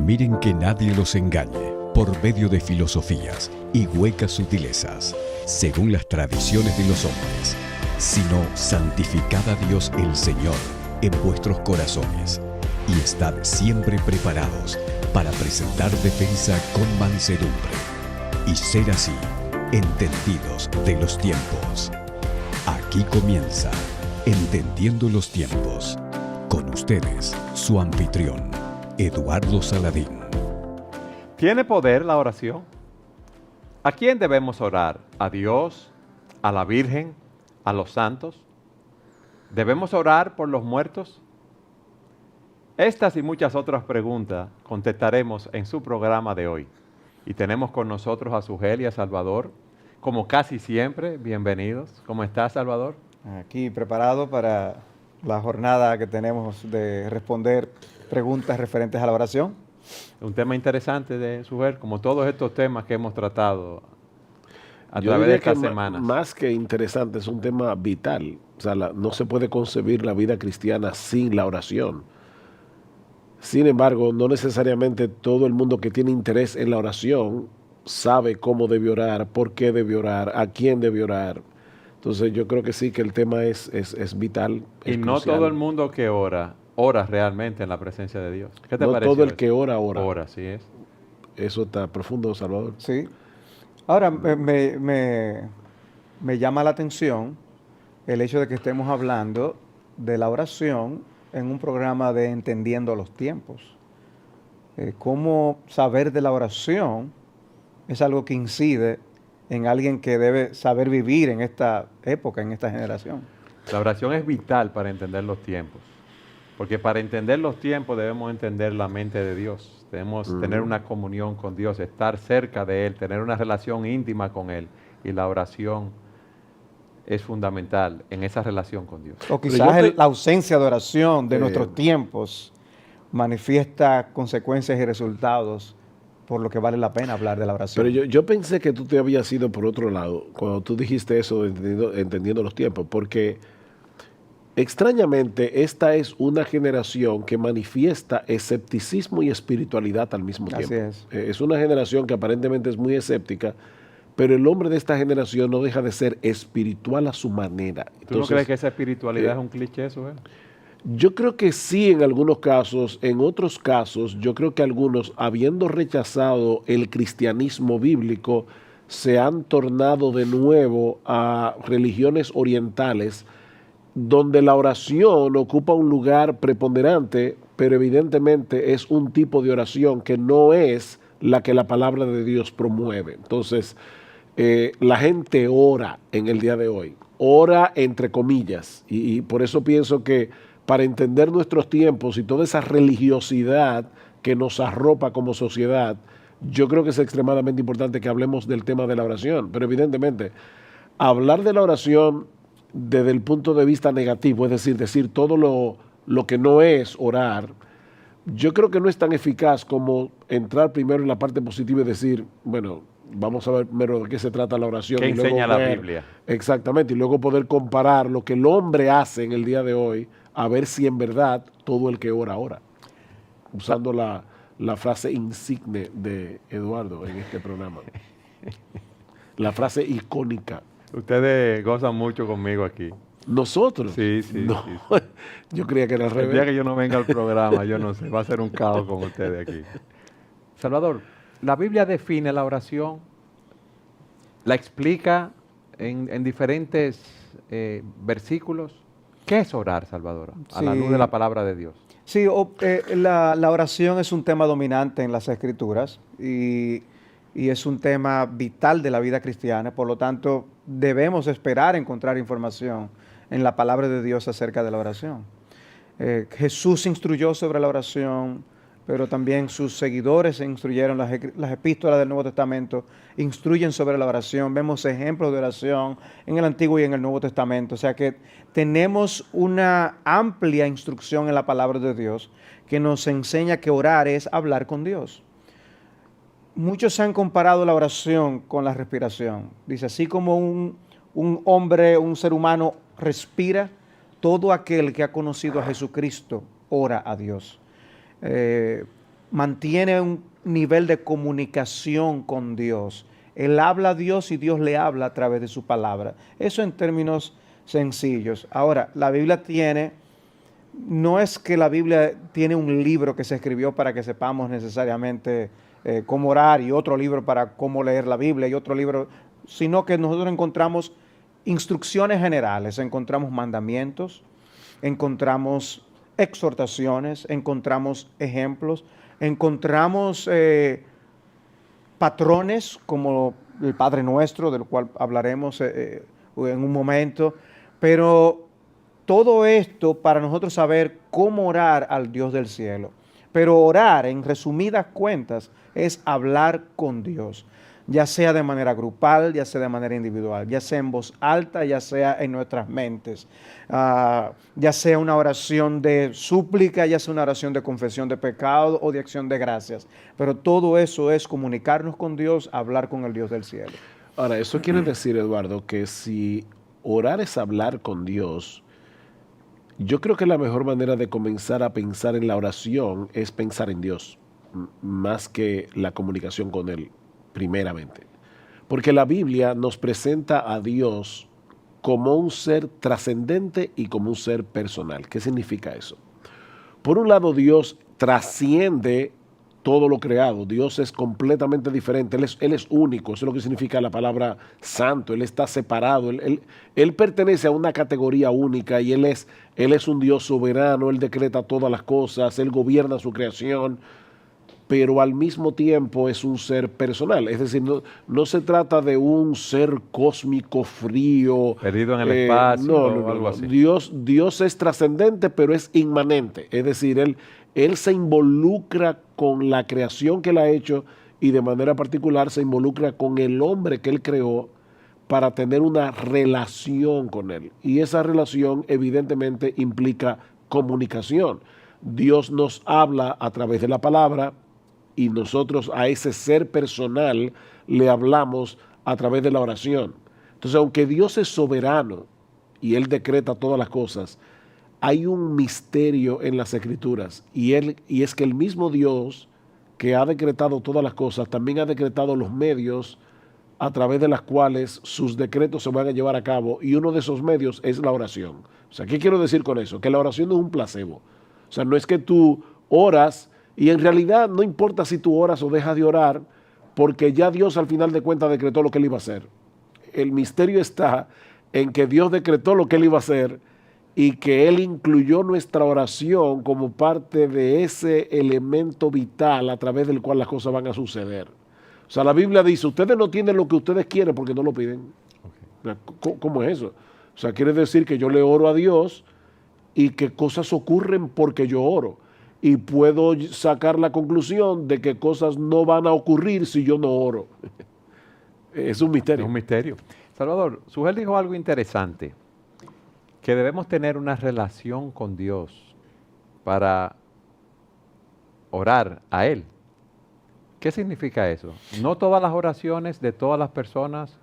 Miren que nadie los engañe por medio de filosofías y huecas sutilezas, según las tradiciones de los hombres, sino santificad a Dios el Señor en vuestros corazones y estad siempre preparados para presentar defensa con mansedumbre y ser así entendidos de los tiempos. Aquí comienza Entendiendo los Tiempos. Con ustedes, su anfitrión, Eduardo Saladín. ¿Tiene poder la oración? ¿A quién debemos orar? ¿A Dios? ¿A la Virgen? ¿A los santos? ¿Debemos orar por los muertos? Estas y muchas otras preguntas contestaremos en su programa de hoy. Y tenemos con nosotros a Sugel y a Salvador, como casi siempre. Bienvenidos. ¿Cómo estás, Salvador? Aquí preparado para la jornada que tenemos de responder preguntas referentes a la oración. Un tema interesante de Sugel, como todos estos temas que hemos tratado a Yo través de diría estas que semanas. Más que interesante, es un tema vital. O sea, no se puede concebir la vida cristiana sin la oración. Sin embargo, no necesariamente todo el mundo que tiene interés en la oración sabe cómo debe orar, por qué debe orar, a quién debe orar. Entonces yo creo que sí, que el tema es vital. Y no crucial. todo el mundo que ora realmente en la presencia de Dios. ¿Qué te No parece? todo el que ora. Ora, sí es. Eso está profundo, Salvador. Sí. Ahora, me llama la atención el hecho de que estemos hablando de la oración en un programa de Entendiendo los Tiempos. Cómo saber de la oración es algo que incide en alguien que debe saber vivir en esta época, en esta generación. La oración es vital para entender los tiempos. Porque para entender los tiempos debemos entender la mente de Dios. Debemos tener una comunión con Dios, estar cerca de Él, tener una relación íntima con Él. Y la oración es fundamental en esa relación con Dios. O quizás la ausencia de oración de nuestros tiempos manifiesta consecuencias y resultados por lo que vale la pena hablar de la oración. Pero yo pensé que tú te habías ido por otro lado cuando tú dijiste eso de entendiendo los tiempos, porque extrañamente esta es una generación que manifiesta escepticismo y espiritualidad al mismo tiempo. Así es. Es una generación que aparentemente es muy escéptica, pero el hombre de esta generación no deja de ser espiritual a su manera. ¿Tú no crees que esa espiritualidad es un cliché, eso? Yo creo que sí en algunos casos, en otros casos, yo creo que algunos, habiendo rechazado el cristianismo bíblico, se han tornado de nuevo a religiones orientales, donde la oración ocupa un lugar preponderante, pero evidentemente es un tipo de oración que no es la que la palabra de Dios promueve. Entonces, la gente ora en el día de hoy, ora entre comillas, y por eso pienso que para entender nuestros tiempos y toda esa religiosidad que nos arropa como sociedad, yo creo que es extremadamente importante que hablemos del tema de la oración. Pero evidentemente, hablar de la oración desde el punto de vista negativo, es decir todo lo que no es orar, yo creo que no es tan eficaz como entrar primero en la parte positiva y decir, bueno, vamos a ver primero de qué se trata la oración. ¿Qué y luego enseña la Biblia? Exactamente, y luego poder comparar lo que el hombre hace en el día de hoy, a ver si en verdad todo el que ora, usando la frase insigne de Eduardo en este programa. La frase icónica. Ustedes gozan mucho conmigo aquí. ¿Nosotros? Sí. Yo creía que era al El revés. día que yo no venga al programa, yo no sé, va a ser un caos con ustedes aquí. Salvador, la Biblia define la oración, la explica en diferentes versículos. ¿Qué es orar, Salvador? A la luz de la palabra de Dios. Sí, la oración es un tema dominante en las Escrituras y es un tema vital de la vida cristiana. Por lo tanto, debemos esperar encontrar información en la palabra de Dios acerca de la oración. Jesús instruyó sobre la oración, pero también sus seguidores instruyeron, las epístolas del Nuevo Testamento instruyen sobre la oración. Vemos ejemplos de oración en el Antiguo y en el Nuevo Testamento. O sea que tenemos una amplia instrucción en la palabra de Dios que nos enseña que orar es hablar con Dios. Muchos han comparado la oración con la respiración. Dice, así como un hombre, un ser humano respira, todo aquel que ha conocido a Jesucristo ora a Dios. mantiene un nivel de comunicación con Dios. Él habla a Dios y Dios le habla a través de su palabra. Eso en términos sencillos. Ahora, la Biblia no es que la Biblia tiene un libro que se escribió para que sepamos necesariamente cómo orar y otro libro para cómo leer la Biblia y otro libro, sino que nosotros encontramos instrucciones generales, encontramos mandamientos, encontramos exhortaciones, encontramos ejemplos, encontramos patrones como el Padre Nuestro, del cual hablaremos en un momento, pero todo esto para nosotros saber cómo orar al Dios del cielo. Pero orar, en resumidas cuentas, es hablar con Dios, ya sea de manera grupal, ya sea de manera individual, ya sea en voz alta, ya sea en nuestras mentes, ya sea una oración de súplica, ya sea una oración de confesión de pecado o de acción de gracias. Pero todo eso es comunicarnos con Dios, hablar con el Dios del cielo. Ahora, eso quiere decir, Eduardo, que si orar es hablar con Dios, yo creo que la mejor manera de comenzar a pensar en la oración es pensar en Dios, más que la comunicación con Él, primeramente. Porque la Biblia nos presenta a Dios como un ser trascendente y como un ser personal. ¿Qué significa eso? Por un lado, Dios trasciende todo lo creado. Dios es completamente diferente. Él es único. Eso es lo que significa la palabra santo. Él está separado. Él pertenece a una categoría única y Él es un Dios soberano. Él decreta todas las cosas. Él gobierna su creación. Pero al mismo tiempo es un ser personal. Es decir, no se trata de un ser cósmico frío. Perdido en el espacio o algo así. Dios es trascendente, pero es inmanente. Es decir, Él se involucra con la creación que Él ha hecho y de manera particular se involucra con el hombre que Él creó para tener una relación con Él. Y esa relación evidentemente implica comunicación. Dios nos habla a través de la palabra y nosotros a ese ser personal le hablamos a través de la oración. Entonces, aunque Dios es soberano y Él decreta todas las cosas, hay un misterio en las Escrituras y es que el mismo Dios que ha decretado todas las cosas también ha decretado los medios a través de las cuales sus decretos se van a llevar a cabo, y uno de esos medios es la oración. O sea, ¿qué quiero decir con eso? Que la oración no es un placebo. O sea, no es que tú oras y en realidad no importa si tú oras o dejas de orar, porque ya Dios al final de cuentas decretó lo que Él iba a hacer. El misterio está en que Dios decretó lo que Él iba a hacer y que Él incluyó nuestra oración como parte de ese elemento vital a través del cual las cosas van a suceder. O sea, la Biblia dice, ustedes no tienen lo que ustedes quieren porque no lo piden. Okay. ¿Cómo es eso? O sea, quiere decir que yo le oro a Dios y que cosas ocurren porque yo oro. Y puedo sacar la conclusión de que cosas no van a ocurrir si yo no oro. Es un misterio. Es un misterio. Salvador, Sugel dijo algo interesante, que debemos tener una relación con Dios para orar a Él. ¿Qué significa eso? No todas las oraciones de todas las personas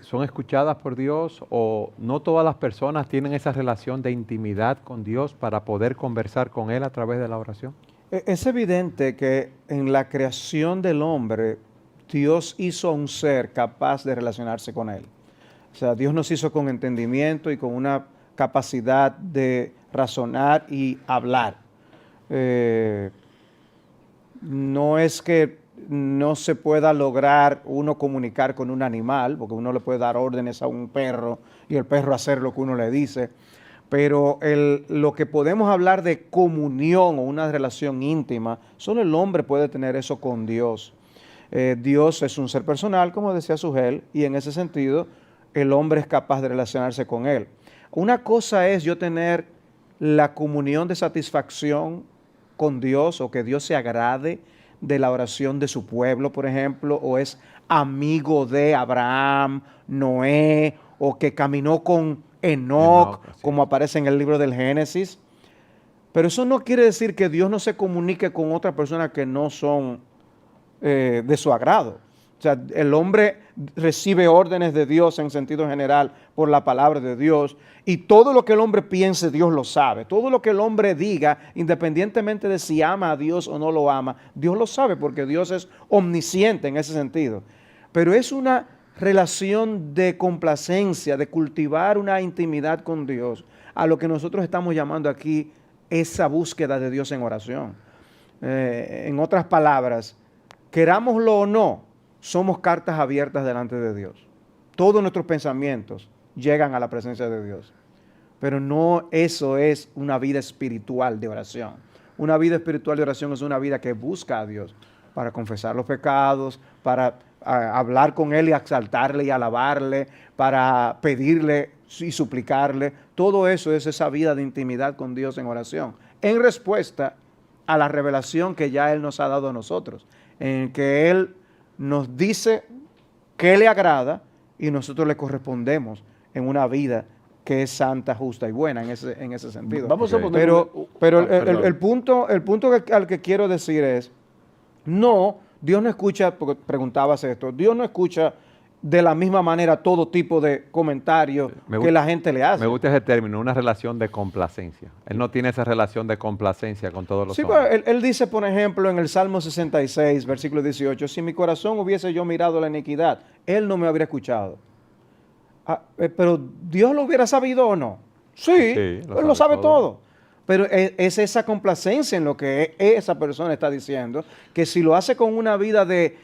son escuchadas por Dios, o no todas las personas tienen esa relación de intimidad con Dios para poder conversar con Él a través de la oración. Es evidente que en la creación del hombre, Dios hizo a un ser capaz de relacionarse con Él. O sea, Dios nos hizo con entendimiento y con una capacidad de razonar y hablar. No es que no se pueda lograr uno comunicar con un animal, porque uno le puede dar órdenes a un perro y el perro hacer lo que uno le dice, pero lo que podemos hablar de comunión o una relación íntima, solo el hombre puede tener eso con Dios. Dios es un ser personal, como decía Sugel, y en ese sentido el hombre es capaz de relacionarse con Él. Una cosa es yo tener la comunión de satisfacción con Dios, o que Dios se agrade de la oración de su pueblo, por ejemplo, o es amigo de Abraham, Noé, o que caminó con Enoc, como aparece en el libro del Génesis. Pero eso no quiere decir que Dios no se comunique con otras personas que no son de su agrado. O sea, el hombre recibe órdenes de Dios en sentido general por la palabra de Dios, y todo lo que el hombre piense, Dios lo sabe. Todo lo que el hombre diga, independientemente de si ama a Dios o no lo ama, Dios lo sabe porque Dios es omnisciente en ese sentido. Pero es una relación de complacencia, de cultivar una intimidad con Dios, a lo que nosotros estamos llamando aquí esa búsqueda de Dios en oración. En otras palabras, querámoslo o no, somos cartas abiertas delante de Dios. Todos nuestros pensamientos llegan a la presencia de Dios. Pero no eso es una vida espiritual de oración. Una vida espiritual de oración es una vida que busca a Dios para confesar los pecados, para hablar con Él y exaltarle y alabarle, para pedirle y suplicarle. Todo eso es esa vida de intimidad con Dios en oración, en respuesta a la revelación que ya Él nos ha dado a nosotros, en que Él nos dice qué le agrada y nosotros le correspondemos en una vida que es santa, justa y buena en ese sentido. Vamos a poner pero perdón. el punto al que quiero decir es, no, Dios no escucha, porque preguntabas esto, Dios no escucha de la misma manera todo tipo de comentarios que la gente le hace. Me gusta ese término, una relación de complacencia. Él no tiene esa relación de complacencia con todos los Sí, hombres. pero él dice, por ejemplo, en el Salmo 66, versículo 18, si mi corazón hubiese yo mirado la iniquidad, Él no me habría escuchado. Pero ¿Dios lo hubiera sabido o no? Sí, Él lo sabe todo. Pero es esa complacencia en lo que esa persona está diciendo, que si lo hace con una vida de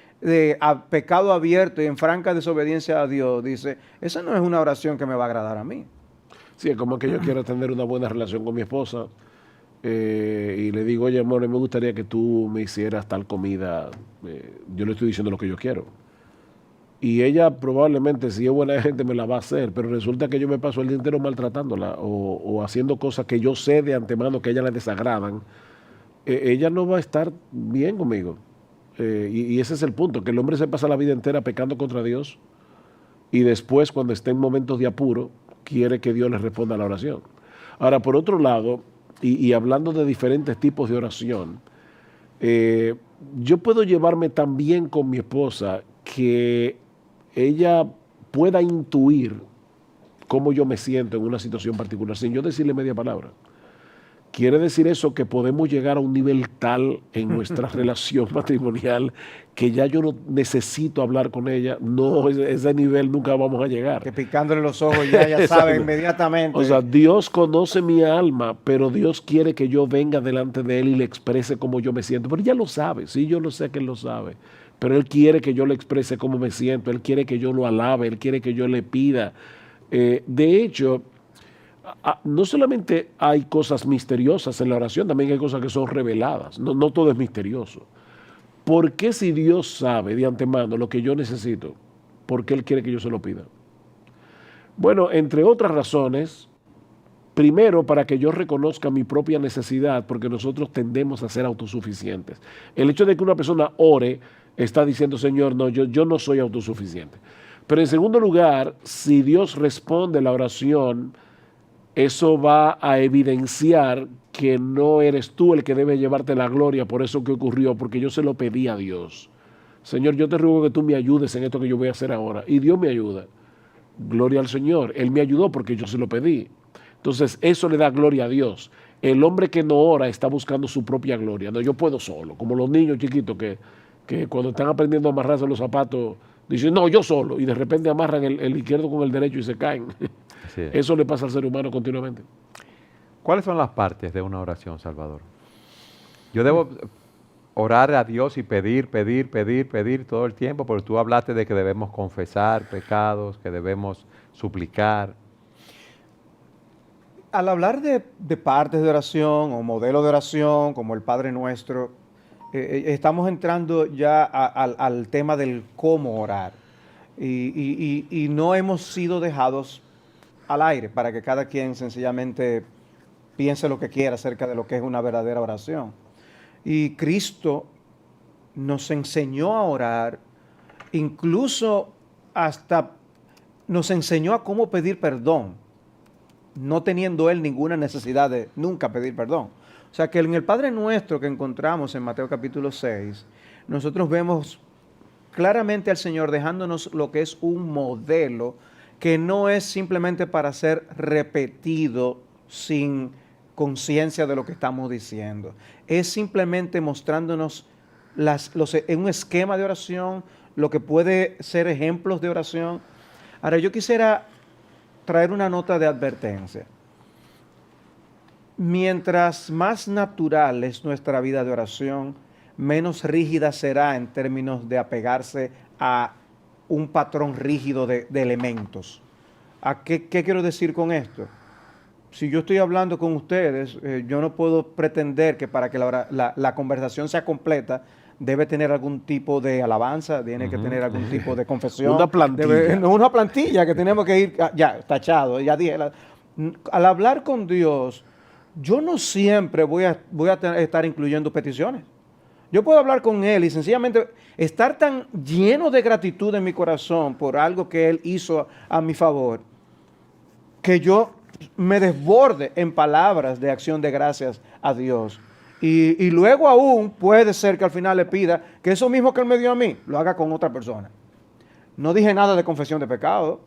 pecado abierto y en franca desobediencia a Dios, dice, esa no es una oración que me va a agradar a mí. Sí, es como que yo quiero tener una buena relación con mi esposa y le digo, oye, amor, me gustaría que tú me hicieras tal comida. Yo le estoy diciendo lo que yo quiero. Y ella probablemente, si es buena gente, me la va a hacer, pero resulta que yo me paso el día entero maltratándola o haciendo cosas que yo sé de antemano que a ella le desagradan. Ella no va a estar bien conmigo. Y ese es el punto, que el hombre se pasa la vida entera pecando contra Dios y después, cuando esté en momentos de apuro, quiere que Dios le responda a la oración. Ahora, por otro lado, y hablando de diferentes tipos de oración, yo puedo llevarme tan bien con mi esposa que ella pueda intuir cómo yo me siento en una situación particular, sin yo decirle media palabra. Quiere decir eso que podemos llegar a un nivel tal en nuestra relación matrimonial que ya yo no necesito hablar con ella. No, ese nivel nunca vamos a llegar. Que picándole los ojos ya sabe inmediatamente. O sea, Dios conoce mi alma, pero Dios quiere que yo venga delante de Él y le exprese cómo yo me siento. Pero ya lo sabe, sí, yo lo sé que Él lo sabe. Pero Él quiere que yo le exprese cómo me siento, Él quiere que yo lo alabe, Él quiere que yo le pida. De hecho, no solamente hay cosas misteriosas en la oración, también hay cosas que son reveladas. No todo es misterioso. ¿Por qué si Dios sabe de antemano lo que yo necesito, por qué Él quiere que yo se lo pida? Bueno, entre otras razones, primero para que yo reconozca mi propia necesidad, porque nosotros tendemos a ser autosuficientes. El hecho de que una persona ore está diciendo, Señor, no, yo no soy autosuficiente. Pero en segundo lugar, si Dios responde la oración, eso va a evidenciar que no eres tú el que debe llevarte la gloria por eso que ocurrió, porque yo se lo pedí a Dios. Señor, yo te ruego que tú me ayudes en esto que yo voy a hacer ahora. Y Dios me ayuda. Gloria al Señor. Él me ayudó porque yo se lo pedí. Entonces, eso le da gloria a Dios. El hombre que no ora está buscando su propia gloria. No, yo puedo solo, como los niños chiquitos que cuando están aprendiendo a amarrarse los zapatos, dicen, no, yo solo, y de repente amarran el izquierdo con el derecho y se caen. Sí. Eso le pasa al ser humano continuamente. ¿Cuáles son las partes de una oración, Salvador? Yo debo orar a Dios y pedir todo el tiempo, porque tú hablaste de que debemos confesar pecados, que debemos suplicar. Al hablar de partes de oración o modelos de oración, como el Padre Nuestro, estamos entrando ya al tema del cómo orar. Y no hemos sido dejados al aire para que cada quien sencillamente piense lo que quiera acerca de lo que es una verdadera oración. Y Cristo nos enseñó a orar, incluso hasta nos enseñó a cómo pedir perdón, no teniendo Él ninguna necesidad de nunca pedir perdón. O sea que en el Padre Nuestro que encontramos en Mateo capítulo 6, nosotros vemos claramente al Señor, dejándonos lo que es un modelo que no es simplemente para ser repetido sin conciencia de lo que estamos diciendo. Es simplemente mostrándonos en un esquema de oración, lo que puede ser ejemplos de oración. Ahora, yo quisiera traer una nota de advertencia. Mientras más natural es nuestra vida de oración, menos rígida será en términos de apegarse a un patrón rígido de elementos. ¿Qué quiero decir con esto? Si yo estoy hablando con ustedes, yo no puedo pretender que para que la conversación sea completa, debe tener algún tipo de alabanza, tiene que tener algún tipo de confesión. Una plantilla. Una plantilla que tenemos que ir, ya, tachado, ya dije. Al hablar con Dios, yo no siempre voy a estar incluyendo peticiones. Yo puedo hablar con Él y sencillamente estar tan lleno de gratitud en mi corazón por algo que Él hizo a mi favor, que yo me desborde en palabras de acción de gracias a Dios. Y luego aún puede ser que al final le pida que eso mismo que Él me dio a mí, lo haga con otra persona. No dije nada de confesión de pecado.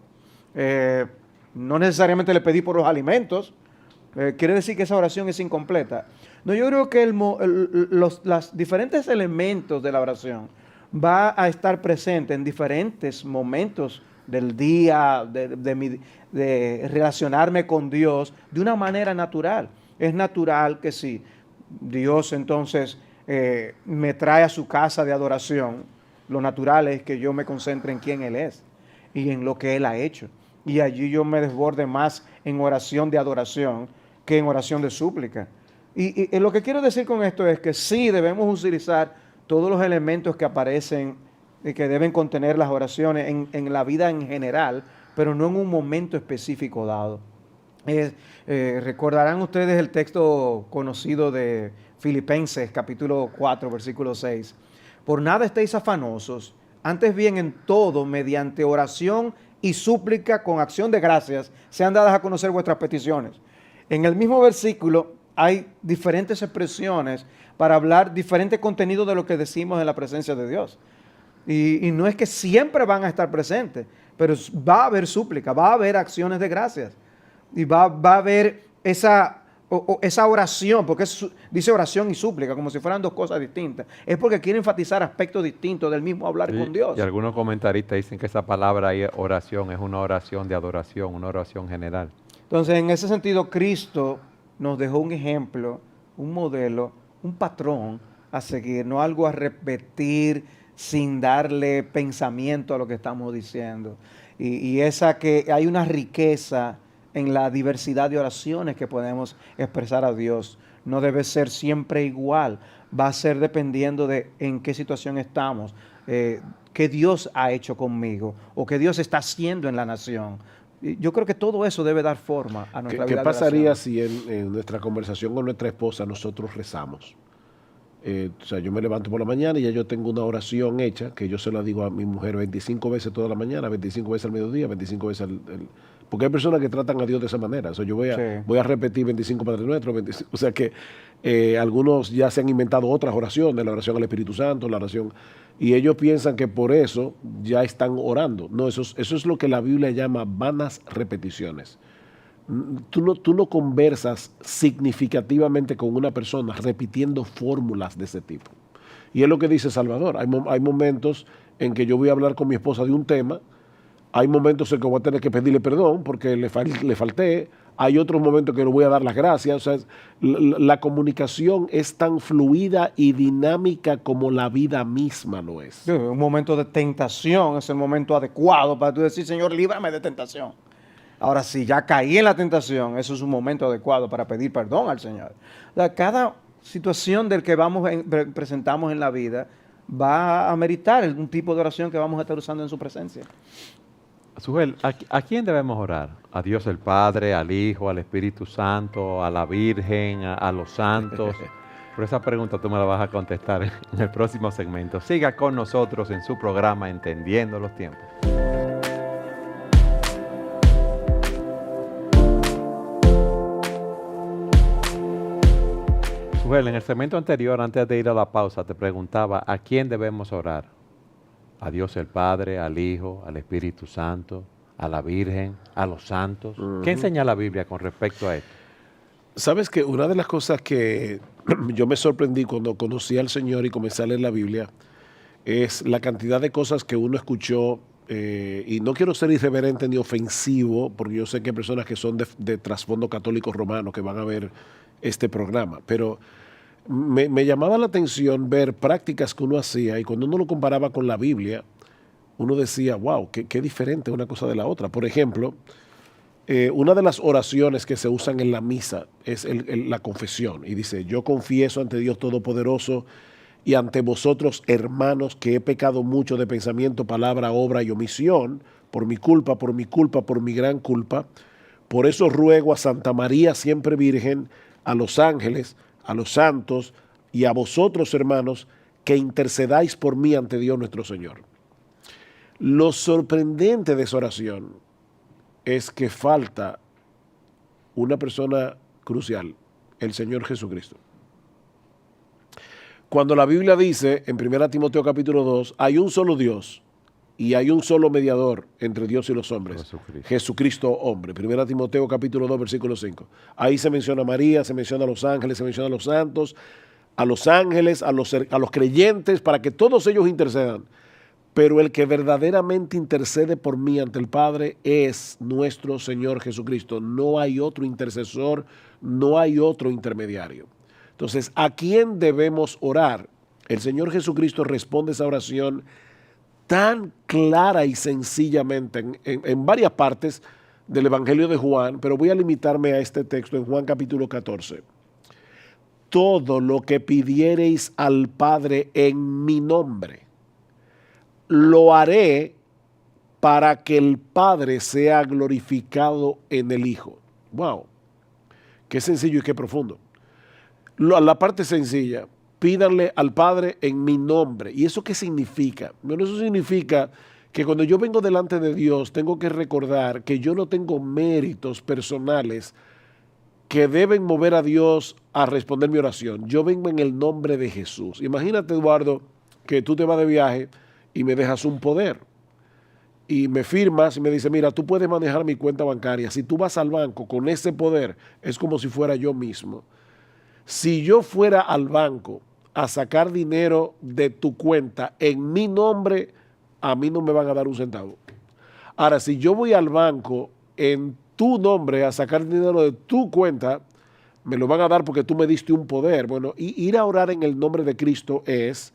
No necesariamente le pedí por los alimentos. Quiere decir que esa oración es incompleta. No, yo creo que los diferentes elementos de la oración va a estar presente en diferentes momentos del día, de relacionarme con Dios de una manera natural. Es natural que si Dios entonces me trae a su casa de adoración, lo natural es que yo me concentre en quién Él es y en lo que Él ha hecho. Y allí yo me desborde más en oración de adoración que en oración de súplica. Y lo que quiero decir con esto es que sí debemos utilizar todos los elementos que aparecen y que deben contener las oraciones en la vida en general, pero no en un momento específico dado. Recordarán ustedes el texto conocido de Filipenses, capítulo 4, versículo 6. Por nada estéis afanosos, antes bien en todo, mediante oración y súplica con acción de gracias, sean dadas a conocer vuestras peticiones. En el mismo versículo hay diferentes expresiones para hablar diferentes contenidos de lo que decimos en la presencia de Dios. Y no es que siempre van a estar presentes, pero va a haber súplica, va a haber acciones de gracias. Y va a haber esa oración, porque dice oración y súplica, como si fueran dos cosas distintas. Es porque quiere enfatizar aspectos distintos del mismo hablar con Dios. Y algunos comentaristas dicen que esa palabra ahí, oración, es una oración de adoración, una oración general. Entonces, en ese sentido, Cristo nos dejó un ejemplo, un modelo, un patrón a seguir, no algo a repetir sin darle pensamiento a lo que estamos diciendo. Y esa que hay una riqueza en la diversidad de oraciones que podemos expresar a Dios. No debe ser siempre igual, va a ser dependiendo de en qué situación estamos, qué Dios ha hecho conmigo o qué Dios está haciendo en la nación. Yo creo que todo eso debe dar forma a nuestra vida. ¿Qué pasaría si en nuestra conversación con nuestra esposa nosotros rezamos? O sea, yo me levanto por la mañana y ya yo tengo una oración hecha, que yo se la digo a mi mujer 25 veces toda la mañana, 25 veces al mediodía, 25 veces porque hay personas que tratan a Dios de esa manera. O sea, yo voy a repetir 25 Padre Nuestro, 25, o sea que algunos ya se han inventado otras oraciones, la oración al Espíritu Santo, la oración, y ellos piensan que por eso ya están orando. No, eso es lo que la Biblia llama vanas repeticiones. Tú no conversas significativamente con una persona repitiendo fórmulas de ese tipo. Y es lo que dice Salvador. Hay momentos en que yo voy a hablar con mi esposa de un tema, hay momentos en que voy a tener que pedirle perdón porque le falté, hay otros momentos que le voy a dar las gracias. O sea, la comunicación es tan fluida y dinámica como la vida misma lo es. Un momento de tentación es el momento adecuado para tú decir, Señor, líbrame de tentación. Ahora, si ya caí en la tentación, eso es un momento adecuado para pedir perdón al Señor. O sea, cada situación del que presentamos en la vida va a meritar un tipo de oración que vamos a estar usando en su presencia. Sujel, ¿a quién debemos orar? ¿A Dios el Padre, al Hijo, al Espíritu Santo, a la Virgen, a los santos? Por esa pregunta tú me la vas a contestar en el próximo segmento. Siga con nosotros en su programa Entendiendo los Tiempos. Sujel, en el segmento anterior, antes de ir a la pausa, te preguntaba ¿a quién debemos orar? a Dios el Padre, al Hijo, al Espíritu Santo, a la Virgen, a los santos. ¿Qué enseña la Biblia con respecto a esto? Sabes que una de las cosas que yo me sorprendí cuando conocí al Señor y comencé a leer la Biblia es la cantidad de cosas que uno escuchó, y no quiero ser irreverente ni ofensivo, porque yo sé que hay personas que son de trasfondo católico romano que van a ver este programa, pero me llamaba la atención ver prácticas que uno hacía y cuando uno lo comparaba con la Biblia, uno decía, wow, qué diferente una cosa de la otra. Por ejemplo, una de las oraciones que se usan en la misa es la confesión y dice, yo confieso ante Dios Todopoderoso y ante vosotros, hermanos, que he pecado mucho de pensamiento, palabra, obra y omisión, por mi culpa, por mi gran culpa. Por eso ruego a Santa María, siempre Virgen, a los ángeles, a los santos y a vosotros, hermanos, que intercedáis por mí ante Dios nuestro Señor. Lo sorprendente de esa oración es que falta una persona crucial, el Señor Jesucristo. Cuando la Biblia dice, en 1 Timoteo capítulo 2, hay un solo Dios y hay un solo mediador entre Dios y los hombres, Jesucristo hombre. 1 Timoteo capítulo 2, versículo 5. Ahí se menciona a María, se menciona a los ángeles, se menciona a los santos, a los ángeles, a los creyentes, para que todos ellos intercedan. Pero el que verdaderamente intercede por mí ante el Padre es nuestro Señor Jesucristo. No hay otro intercesor, no hay otro intermediario. Entonces, ¿a quién debemos orar? El Señor Jesucristo responde esa oración tan clara y sencillamente en varias partes del Evangelio de Juan, pero voy a limitarme a este texto en Juan capítulo 14. Todo lo que pidiereis al Padre en mi nombre, lo haré para que el Padre sea glorificado en el Hijo. ¡Wow! Qué sencillo y qué profundo. La parte sencilla, pídanle al Padre en mi nombre. ¿Y eso qué significa? Bueno, eso significa que cuando yo vengo delante de Dios, tengo que recordar que yo no tengo méritos personales que deben mover a Dios a responder mi oración. Yo vengo en el nombre de Jesús. Imagínate, Eduardo, que tú te vas de viaje y me dejas un poder y me firmas y me dice, mira, tú puedes manejar mi cuenta bancaria. Si tú vas al banco con ese poder, es como si fuera yo mismo. Si yo fuera al banco a sacar dinero de tu cuenta en mi nombre, a mí no me van a dar un centavo. Ahora, si yo voy al banco en tu nombre a sacar dinero de tu cuenta, me lo van a dar porque tú me diste un poder. Bueno, y ir a orar en el nombre de Cristo es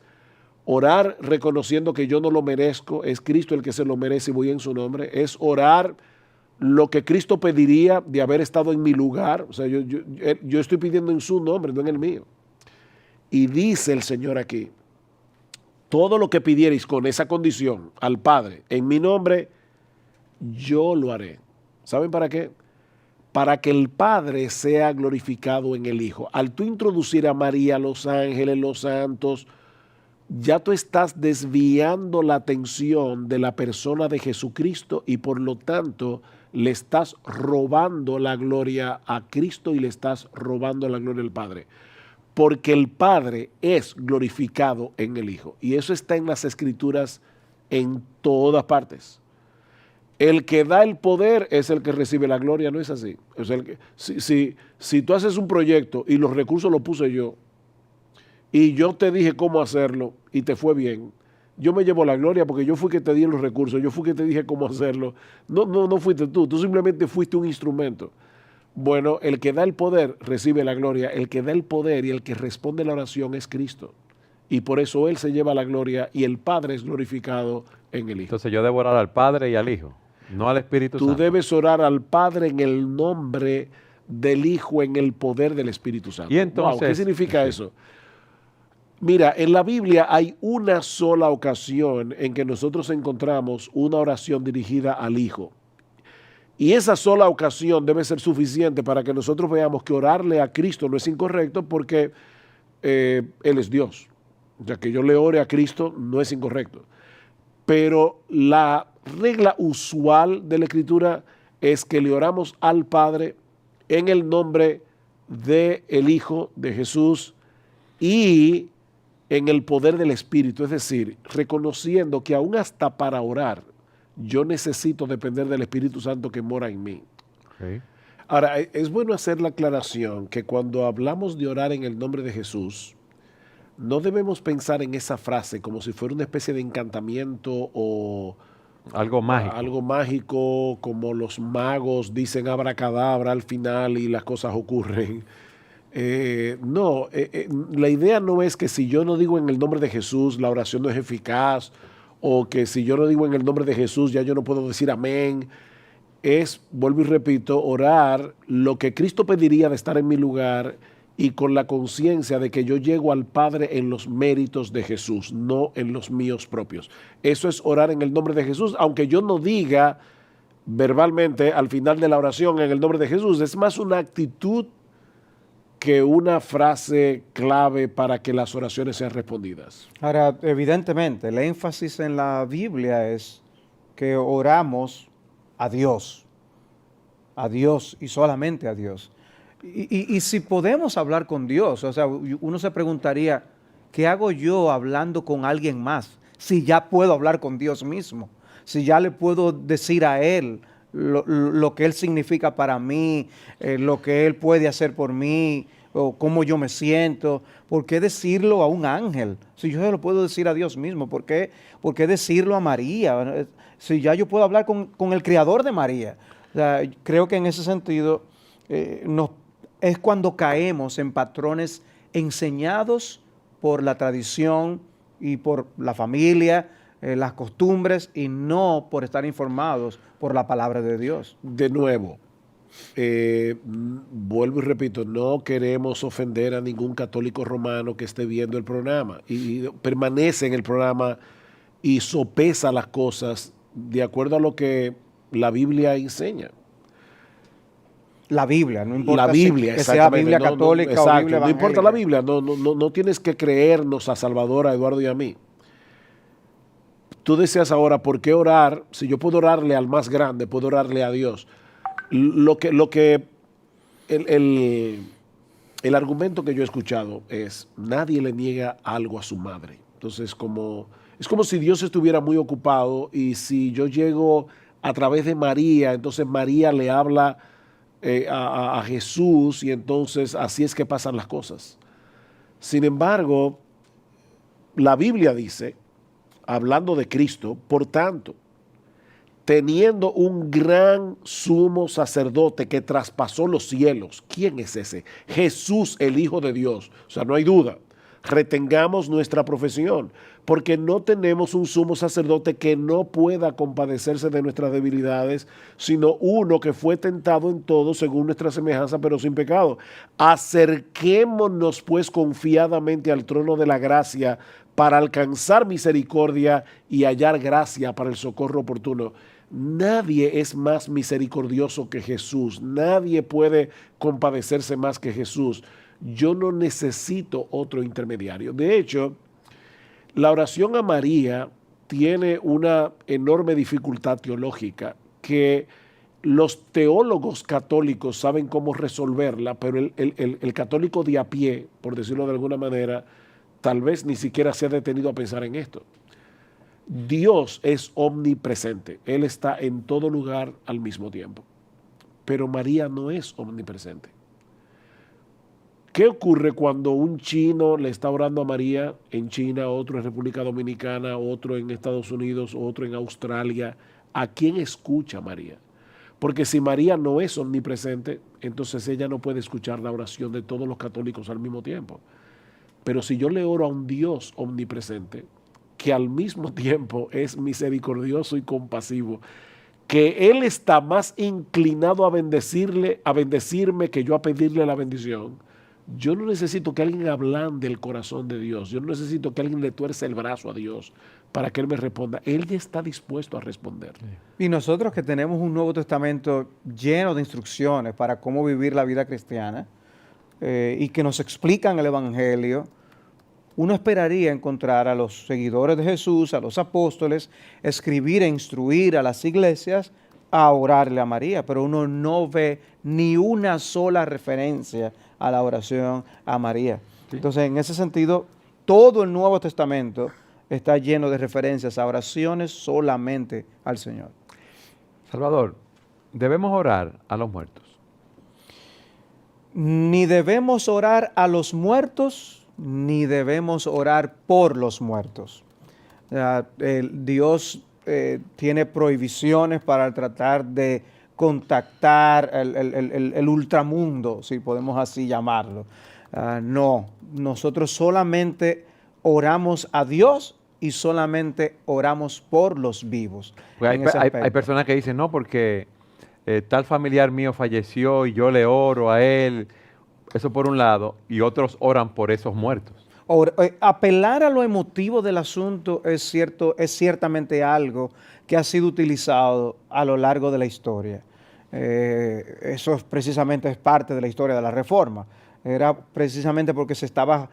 orar reconociendo que yo no lo merezco, es Cristo el que se lo merece y voy en su nombre. Es orar lo que Cristo pediría de haber estado en mi lugar. O sea, yo estoy pidiendo en su nombre, no en el mío. Y dice el Señor aquí, todo lo que pidierais con esa condición al Padre en mi nombre, yo lo haré. ¿Saben para qué? Para que el Padre sea glorificado en el Hijo. Al tú introducir a María, los ángeles, los santos, ya tú estás desviando la atención de la persona de Jesucristo y por lo tanto le estás robando la gloria a Cristo y le estás robando la gloria al Padre. Porque el Padre es glorificado en el Hijo. Y eso está en las Escrituras en todas partes. El que da el poder es el que recibe la gloria, ¿no es así? O sea, si tú haces un proyecto y los recursos los puse yo, y yo te dije cómo hacerlo y te fue bien, yo me llevo la gloria porque yo fui que te di los recursos, yo fui que te dije cómo hacerlo. No fuiste tú simplemente fuiste un instrumento. Bueno, el que da el poder recibe la gloria, el que da el poder y el que responde la oración es Cristo. Y por eso Él se lleva la gloria y el Padre es glorificado en el Hijo. Entonces yo debo orar al Padre y al Hijo, no al Espíritu Santo. Tú debes orar al Padre en el nombre del Hijo, en el poder del Espíritu Santo. ¿Y entonces ¿qué significa eso? Mira, en la Biblia hay una sola ocasión en que nosotros encontramos una oración dirigida al Hijo. Y esa sola ocasión debe ser suficiente para que nosotros veamos que orarle a Cristo no es incorrecto porque Él es Dios. O sea, que yo le ore a Cristo no es incorrecto. Pero la regla usual de la Escritura es que le oramos al Padre en el nombre del Hijo de Jesús y en el poder del Espíritu, es decir, reconociendo que aún hasta para orar, yo necesito depender del Espíritu Santo que mora en mí. Ok. Ahora, es bueno hacer la aclaración que cuando hablamos de orar en el nombre de Jesús, no debemos pensar en esa frase como si fuera una especie de encantamiento o Algo mágico. algo mágico, como los magos dicen abracadabra al final y las cosas ocurren. La idea no es que si yo no digo en el nombre de Jesús, la oración no es eficaz, o que si yo no digo en el nombre de Jesús, ya yo no puedo decir amén. Es, vuelvo y repito, orar lo que Cristo pediría de estar en mi lugar y con la conciencia de que yo llego al Padre en los méritos de Jesús, no en los míos propios. Eso es orar en el nombre de Jesús, aunque yo no diga verbalmente al final de la oración en el nombre de Jesús. Es más una actitud que una frase clave para que las oraciones sean respondidas. Ahora, evidentemente, el énfasis en la Biblia es que oramos a Dios y solamente a Dios. Y si podemos hablar con Dios, o sea, uno se preguntaría, ¿qué hago yo hablando con alguien más? Si ya puedo hablar con Dios mismo, si ya le puedo decir a Él lo que Él significa para mí, lo que Él puede hacer por mí, o cómo yo me siento. ¿Por qué decirlo a un ángel? Si yo se lo puedo decir a Dios mismo, ¿por qué decirlo a María? Si ya yo puedo hablar con el Creador de María. O sea, creo que en ese sentido es cuando caemos en patrones enseñados por la tradición y por la familia, las costumbres, y no por estar informados por la palabra de Dios. De nuevo, vuelvo y repito, no queremos ofender a ningún católico romano que esté viendo el programa y permanece en el programa y sopesa las cosas de acuerdo a lo que la Biblia enseña. La Biblia, no importa La Biblia, que sea Biblia no, católica exacto, o Biblia evangélica. no importa la Biblia, no tienes que creernos a Salvador, a Eduardo y a mí. Tú decías ahora, ¿por qué orar? Si yo puedo orarle al más grande, puedo orarle a Dios. El argumento que yo he escuchado es, nadie le niega algo a su madre. Entonces, es como si Dios estuviera muy ocupado y si yo llego a través de María, entonces María le habla a Jesús y entonces así es que pasan las cosas. Sin embargo, la Biblia dice, hablando de Cristo, por tanto, teniendo un gran sumo sacerdote que traspasó los cielos. ¿Quién es ese? Jesús, el Hijo de Dios. O sea, no hay duda. Retengamos nuestra profesión, porque no tenemos un sumo sacerdote que no pueda compadecerse de nuestras debilidades, sino uno que fue tentado en todo según nuestra semejanza, pero sin pecado. Acerquémonos pues confiadamente al trono de la gracia para alcanzar misericordia y hallar gracia para el socorro oportuno. Nadie es más misericordioso que Jesús. Nadie puede compadecerse más que Jesús. Yo no necesito otro intermediario. De hecho, la oración a María tiene una enorme dificultad teológica que los teólogos católicos saben cómo resolverla, pero el católico de a pie, por decirlo de alguna manera, tal vez ni siquiera se ha detenido a pensar en esto. Dios es omnipresente. Él está en todo lugar al mismo tiempo. Pero María no es omnipresente. ¿Qué ocurre cuando un chino le está orando a María en China, otro en República Dominicana, otro en Estados Unidos, otro en Australia? ¿A quién escucha María? Porque si María no es omnipresente, entonces ella no puede escuchar la oración de todos los católicos al mismo tiempo. Pero si yo le oro a un Dios omnipresente, que al mismo tiempo es misericordioso y compasivo, que Él está más inclinado a bendecirme que yo a pedirle la bendición, yo no necesito que alguien ablande el corazón de Dios, yo no necesito que alguien le tuerce el brazo a Dios para que Él me responda. Él ya está dispuesto a responder. Y nosotros que tenemos un Nuevo Testamento lleno de instrucciones para cómo vivir la vida cristiana y que nos explican el Evangelio, uno esperaría encontrar a los seguidores de Jesús, a los apóstoles, escribir e instruir a las iglesias a orarle a María, pero uno no ve ni una sola referencia a la oración a María. Entonces, en ese sentido, todo el Nuevo Testamento está lleno de referencias a oraciones solamente al Señor. Salvador, ¿debemos orar a los muertos? Ni debemos orar a los muertos, ni debemos orar por los muertos. Dios tiene prohibiciones para tratar de contactar el ultramundo, si podemos así llamarlo. No, nosotros solamente oramos a Dios y solamente oramos por los vivos. Pues en ese hay aspecto. personas que dicen, no, porque tal familiar mío falleció y yo le oro a él, eso por un lado, y otros oran por esos muertos. Apelar a lo emotivo del asunto es ciertamente algo que ha sido utilizado a lo largo de la historia. Eso precisamente es parte de la historia de la Reforma. Era precisamente porque se estaba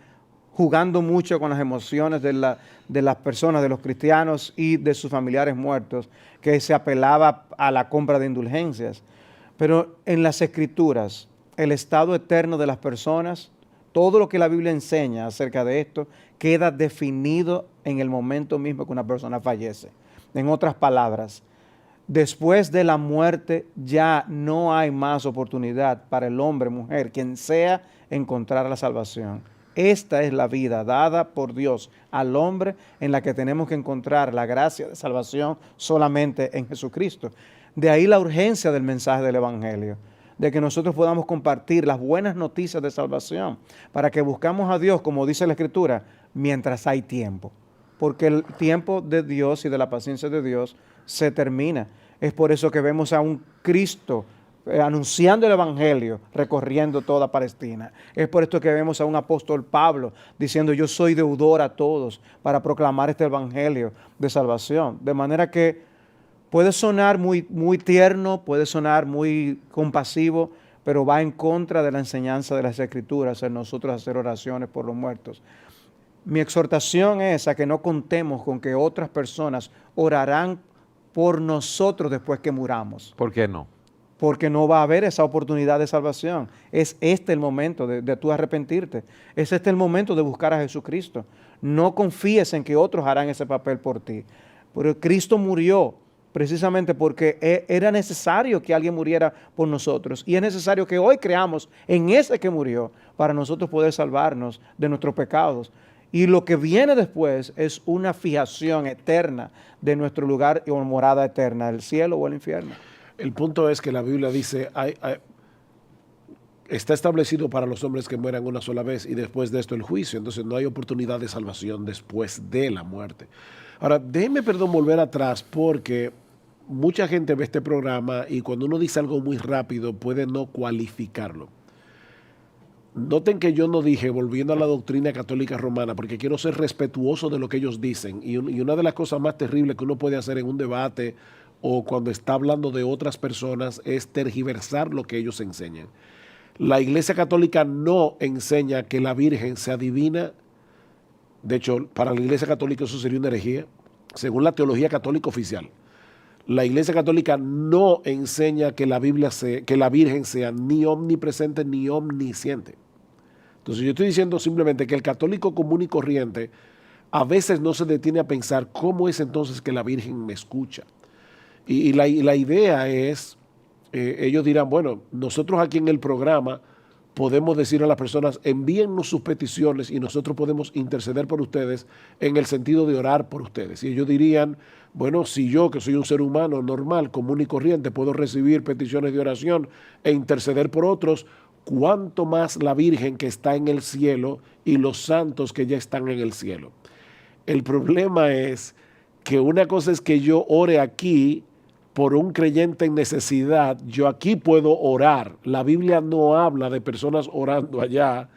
jugando mucho con las emociones de las personas, de los cristianos y de sus familiares muertos, que se apelaba a la compra de indulgencias. Pero en las Escrituras, el estado eterno de las personas, todo lo que la Biblia enseña acerca de esto, queda definido en el momento mismo que una persona fallece. En otras palabras, después de la muerte ya no hay más oportunidad para el hombre, mujer, quien sea, encontrar la salvación. Esta es la vida dada por Dios al hombre, en la que tenemos que encontrar la gracia de salvación solamente en Jesucristo. De ahí la urgencia del mensaje del Evangelio, de que nosotros podamos compartir las buenas noticias de salvación, para que buscamos a Dios, como dice la Escritura, mientras hay tiempo. Porque el tiempo de Dios y de la paciencia de Dios se termina. Es por eso que vemos a un Cristo anunciando el Evangelio, recorriendo toda Palestina. Es por esto que vemos a un apóstol Pablo diciendo, yo soy deudor a todos para proclamar este Evangelio de salvación. De manera que puede sonar muy, muy tierno, puede sonar muy compasivo, pero va en contra de la enseñanza de las Escrituras en nosotros hacer oraciones por los muertos. Mi exhortación es a que no contemos con que otras personas orarán por nosotros después que muramos. ¿Por qué no? Porque no va a haber esa oportunidad de salvación. Es este el momento de tú arrepentirte. Es este el momento de buscar a Jesucristo. No confíes en que otros harán ese papel por ti. Pero Cristo murió precisamente porque era necesario que alguien muriera por nosotros. Y es necesario que hoy creamos en ese que murió para nosotros poder salvarnos de nuestros pecados. Y lo que viene después es una fijación eterna de nuestro lugar o morada eterna, el cielo o el infierno. El punto es que la Biblia dice, está establecido para los hombres que mueran una sola vez y después de esto el juicio. Entonces no hay oportunidad de salvación después de la muerte. Ahora, déjeme, volver atrás porque mucha gente ve este programa y cuando uno dice algo muy rápido puede no cualificarlo. Noten que yo no dije, volviendo a la doctrina católica romana, porque quiero ser respetuoso de lo que ellos dicen. Y una de las cosas más terribles que uno puede hacer en un debate o cuando está hablando de otras personas es tergiversar lo que ellos enseñan. La Iglesia Católica no enseña que la Virgen sea divina. De hecho, para la Iglesia Católica eso sería una herejía, según la teología católica oficial. La Iglesia Católica no enseña que la Virgen sea ni omnipresente ni omnisciente. Entonces yo estoy diciendo simplemente que el católico común y corriente a veces no se detiene a pensar cómo es entonces que la Virgen me escucha. Y la idea es, ellos dirán, bueno, nosotros aquí en el programa podemos decir a las personas, envíennos sus peticiones y nosotros podemos interceder por ustedes en el sentido de orar por ustedes. Y ellos dirían, bueno, si yo, que soy un ser humano normal, común y corriente, puedo recibir peticiones de oración e interceder por otros, ¿cuánto más la Virgen que está en el cielo y los santos que ya están en el cielo? El problema es que una cosa es que yo ore aquí por un creyente en necesidad, yo aquí puedo orar. La Biblia no habla de personas orando allá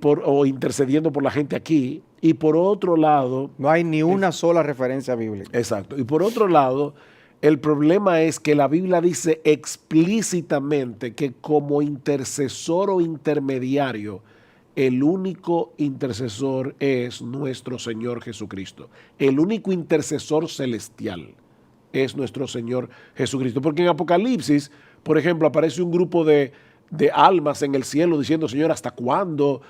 o intercediendo por la gente aquí. Y por otro lado... No hay ni una sola referencia bíblica. Exacto. Y por otro lado, el problema es que la Biblia dice explícitamente que como intercesor o intermediario, el único intercesor es nuestro Señor Jesucristo. El único intercesor celestial es nuestro Señor Jesucristo. Porque en Apocalipsis, por ejemplo, aparece un grupo de de almas en el cielo diciendo, Señor, ¿hasta cuándo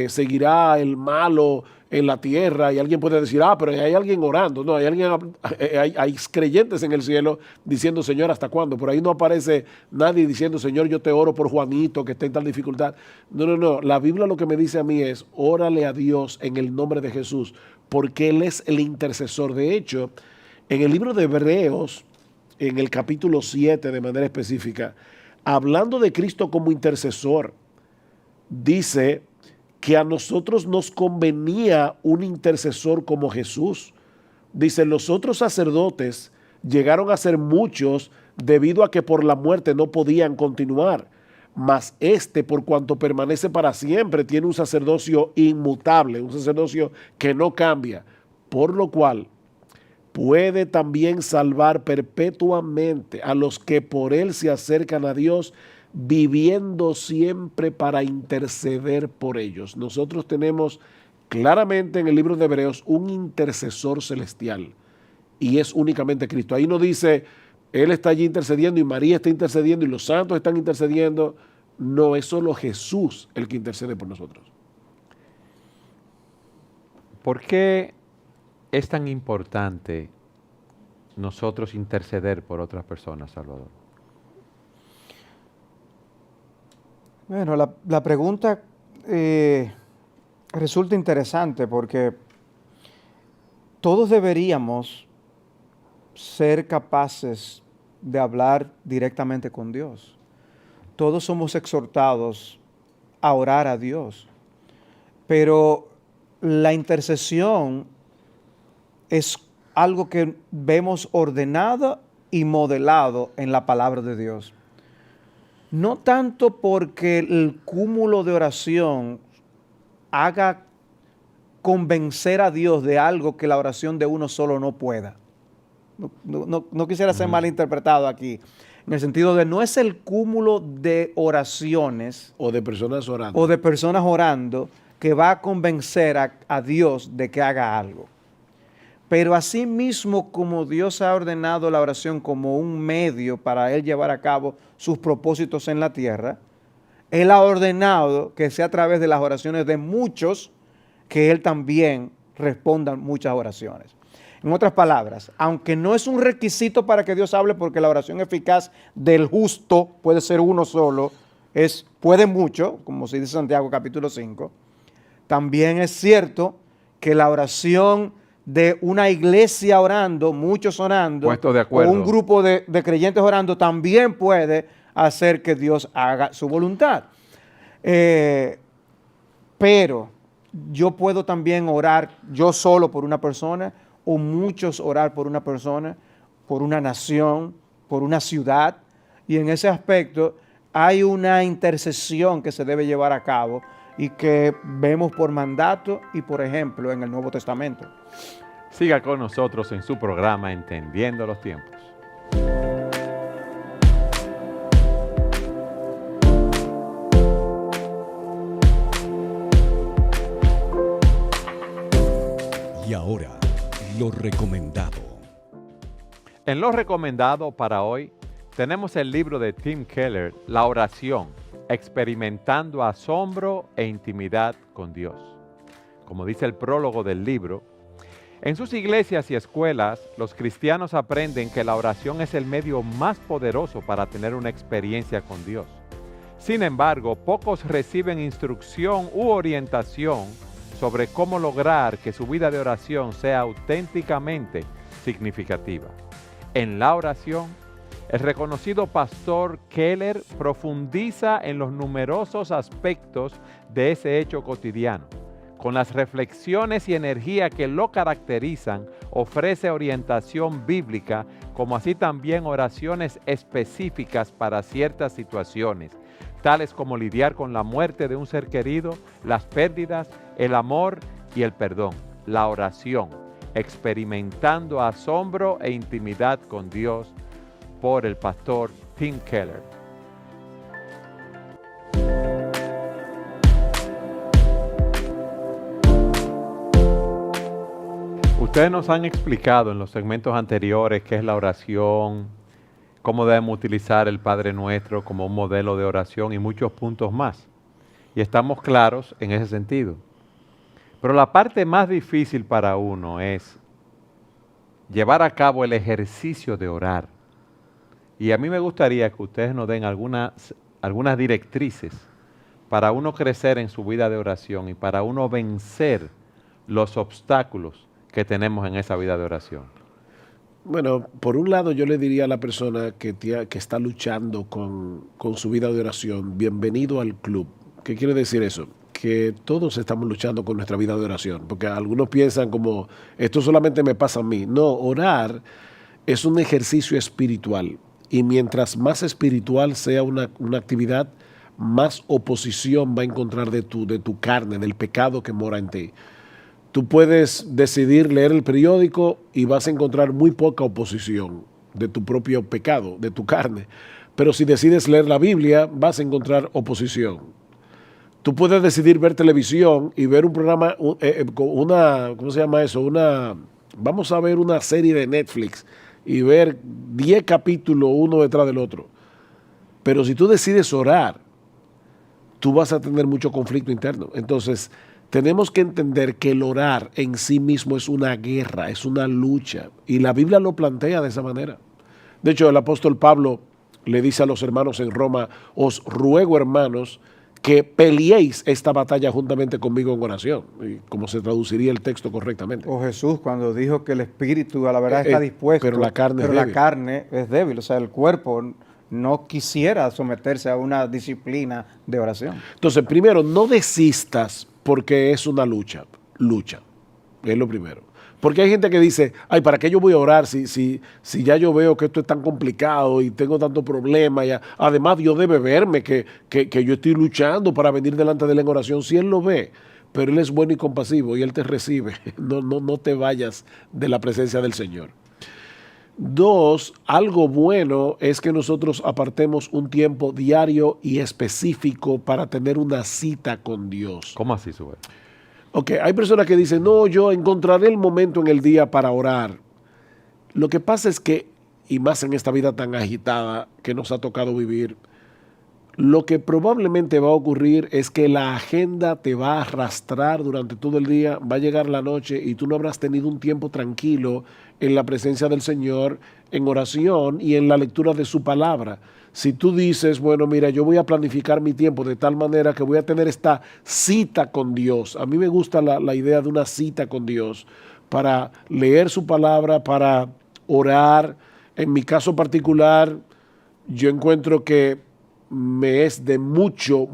seguirá el malo en la tierra? Y alguien puede decir, pero hay alguien orando. No, hay creyentes en el cielo diciendo, Señor, ¿hasta cuándo? Por ahí no aparece nadie diciendo, Señor, yo te oro por Juanito que está en tal dificultad. No. La Biblia lo que me dice a mí es, órale a Dios en el nombre de Jesús, porque Él es el intercesor. De hecho, en el libro de Hebreos, en el capítulo 7 de manera específica, hablando de Cristo como intercesor, dice que a nosotros nos convenía un intercesor como Jesús. Dice, los otros sacerdotes llegaron a ser muchos debido a que por la muerte no podían continuar, mas este, por cuanto permanece para siempre, tiene un sacerdocio inmutable, un sacerdocio que no cambia, por lo cual puede también salvar perpetuamente a los que por él se acercan a Dios, viviendo siempre para interceder por ellos. Nosotros tenemos claramente en el libro de Hebreos un intercesor celestial y es únicamente Cristo. Ahí no dice, Él está allí intercediendo y María está intercediendo y los santos están intercediendo. No, es solo Jesús el que intercede por nosotros. ¿Por qué es tan importante nosotros interceder por otras personas, Salvador? Bueno, la pregunta resulta interesante porque todos deberíamos ser capaces de hablar directamente con Dios. Todos somos exhortados a orar a Dios, pero la intercesión es algo que vemos ordenado y modelado en la palabra de Dios. No tanto porque el cúmulo de oración haga convencer a Dios de algo que la oración de uno solo no pueda. No quisiera ser malinterpretado aquí, en el sentido de no es el cúmulo de oraciones o de personas orando que va a convencer a Dios de que haga algo. Pero así mismo como Dios ha ordenado la oración como un medio para Él llevar a cabo sus propósitos en la tierra, Él ha ordenado que sea a través de las oraciones de muchos que Él también responda muchas oraciones. En otras palabras, aunque no es un requisito para que Dios hable, porque la oración eficaz del justo puede ser uno solo, puede mucho, como se dice Santiago capítulo 5, también es cierto que la oración de una iglesia orando, muchos orando, o un grupo de creyentes orando, también puede hacer que Dios haga su voluntad. Pero yo puedo también orar yo solo por una persona, o muchos orar por una persona, por una nación, por una ciudad, y en ese aspecto hay una intercesión que se debe llevar a cabo y que vemos por mandato y por ejemplo en el Nuevo Testamento. Siga con nosotros en su programa Entendiendo los Tiempos. Y ahora, lo recomendado. En lo recomendado para hoy tenemos el libro de Tim Keller, La oración, experimentando asombro e intimidad con Dios. Como dice el prólogo del libro, en sus iglesias y escuelas, los cristianos aprenden que la oración es el medio más poderoso para tener una experiencia con Dios. Sin embargo, pocos reciben instrucción u orientación sobre cómo lograr que su vida de oración sea auténticamente significativa. En la oración, el reconocido pastor Keller profundiza en los numerosos aspectos de ese hecho cotidiano. Con las reflexiones y energía que lo caracterizan, ofrece orientación bíblica, como así también oraciones específicas para ciertas situaciones, tales como lidiar con la muerte de un ser querido, las pérdidas, el amor y el perdón. La oración, experimentando asombro e intimidad con Dios, por el pastor Tim Keller. Ustedes nos han explicado en los segmentos anteriores qué es la oración, cómo debemos utilizar el Padre Nuestro como un modelo de oración y muchos puntos más. Y estamos claros en ese sentido. Pero la parte más difícil para uno es llevar a cabo el ejercicio de orar. Y a mí me gustaría que ustedes nos den algunas directrices para uno crecer en su vida de oración y para uno vencer los obstáculos que tenemos en esa vida de oración. Bueno, por un lado yo le diría a la persona que está luchando con su vida de oración, bienvenido al club. ¿Qué quiere decir eso? Que todos estamos luchando con nuestra vida de oración, porque algunos piensan como, esto solamente me pasa a mí. No, orar es un ejercicio espiritual y mientras más espiritual sea una actividad, más oposición va a encontrar de tu carne, del pecado que mora en ti. Tú puedes decidir leer el periódico y vas a encontrar muy poca oposición de tu propio pecado, de tu carne. Pero si decides leer la Biblia, vas a encontrar oposición. Tú puedes decidir ver televisión y ver un programa, ¿cómo se llama eso? Vamos a ver una serie de Netflix y ver 10 capítulos uno detrás del otro. Pero si tú decides orar, tú vas a tener mucho conflicto interno. Entonces, tenemos que entender que el orar en sí mismo es una guerra, es una lucha. Y la Biblia lo plantea de esa manera. De hecho, el apóstol Pablo le dice a los hermanos en Roma, os ruego, hermanos, que peleéis esta batalla juntamente conmigo en oración. Y como se traduciría el texto correctamente. O Jesús cuando dijo que el espíritu a la verdad está dispuesto, pero la carne es débil. O sea, el cuerpo no quisiera someterse a una disciplina de oración. Entonces, primero, no desistas porque es una lucha. Lucha. Es lo primero. Porque hay gente que dice, ay, ¿para qué yo voy a orar si ya yo veo que esto es tan complicado y tengo tanto problema? Además, Dios debe verme que yo estoy luchando para venir delante de él en oración. Si él lo ve, pero él es bueno y compasivo y él te recibe. No te vayas de la presencia del Señor. 2, algo bueno es que nosotros apartemos un tiempo diario y específico para tener una cita con Dios. ¿Cómo así, Sube? Ok, hay personas que dicen, no, yo encontraré el momento en el día para orar. Lo que pasa es que, y más en esta vida tan agitada que nos ha tocado vivir, lo que probablemente va a ocurrir es que la agenda te va a arrastrar durante todo el día, va a llegar la noche y tú no habrás tenido un tiempo tranquilo en la presencia del Señor, en oración y en la lectura de su palabra. Si tú dices, bueno, mira, yo voy a planificar mi tiempo de tal manera que voy a tener esta cita con Dios. A mí me gusta la idea de una cita con Dios para leer su palabra, para orar. En mi caso particular, yo encuentro que me es de mucho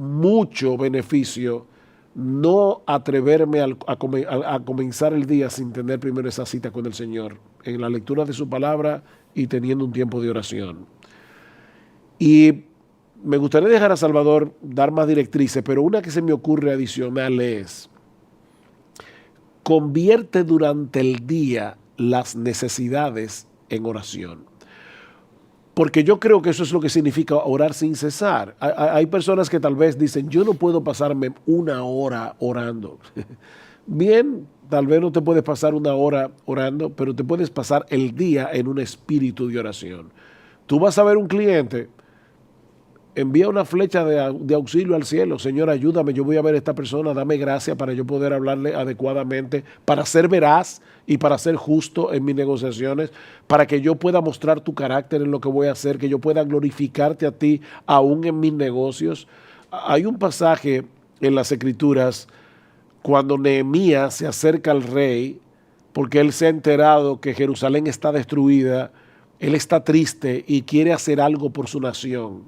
beneficio no atreverme a comenzar el día sin tener primero esa cita con el Señor, en la lectura de su palabra y teniendo un tiempo de oración. Y me gustaría dejar a Salvador dar más directrices, pero una que se me ocurre adicional es, convierte durante el día las necesidades en oración. Porque yo creo que eso es lo que significa orar sin cesar. Hay personas que tal vez dicen, yo no puedo pasarme 1 hora orando. Bien, tal vez no te puedes pasar 1 hora orando, pero te puedes pasar el día en un espíritu de oración. Tú vas a ver un cliente, envía una flecha de auxilio al cielo. Señor, ayúdame, yo voy a ver a esta persona, dame gracia para yo poder hablarle adecuadamente, para ser veraz y para ser justo en mis negociaciones, para que yo pueda mostrar tu carácter en lo que voy a hacer, que yo pueda glorificarte a ti aún en mis negocios. Hay un pasaje en las Escrituras cuando Nehemías se acerca al rey, porque él se ha enterado que Jerusalén está destruida, él está triste y quiere hacer algo por su nación.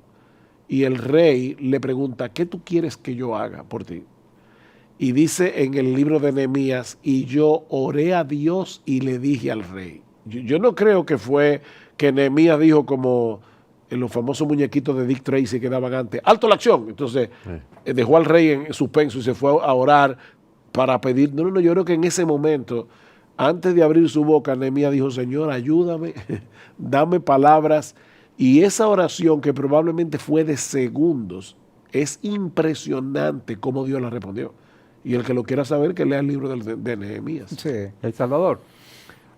Y el rey le pregunta, ¿qué tú quieres que yo haga por ti? Y dice en el libro de Nehemías, y yo oré a Dios y le dije al rey. Yo no creo que fue que Nehemías dijo como en los famosos muñequitos de Dick Tracy que daban antes, ¡alto la acción! Entonces dejó al rey en suspenso y se fue a orar para pedir. No, yo creo que en ese momento, antes de abrir su boca, Nehemías dijo, Señor, ayúdame, dame palabras. Y esa oración, que probablemente fue de segundos, es impresionante cómo Dios la respondió. Y el que lo quiera saber, que lea el libro de Nehemías. Sí. El Salvador,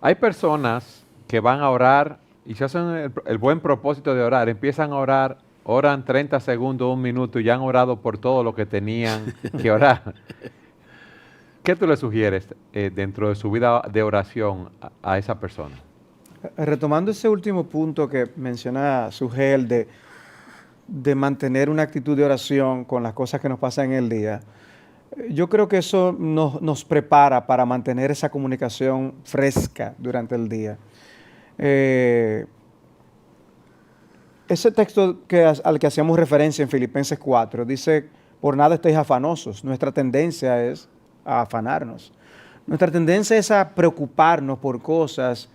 hay personas que van a orar Y se hacen el buen propósito de orar. Empiezan a orar, oran 30 segundos, un minuto y ya han orado por todo lo que tenían que orar. ¿Qué tú le sugieres dentro de su vida de oración a esa persona? Retomando ese último punto que menciona Sugel de mantener una actitud de oración con las cosas que nos pasan en el día, yo creo que eso nos prepara para mantener esa comunicación fresca durante el día. Ese texto al que hacíamos referencia en Filipenses 4 dice, por nada estéis afanosos. Nuestra tendencia es a afanarnos. Nuestra tendencia es a preocuparnos por cosas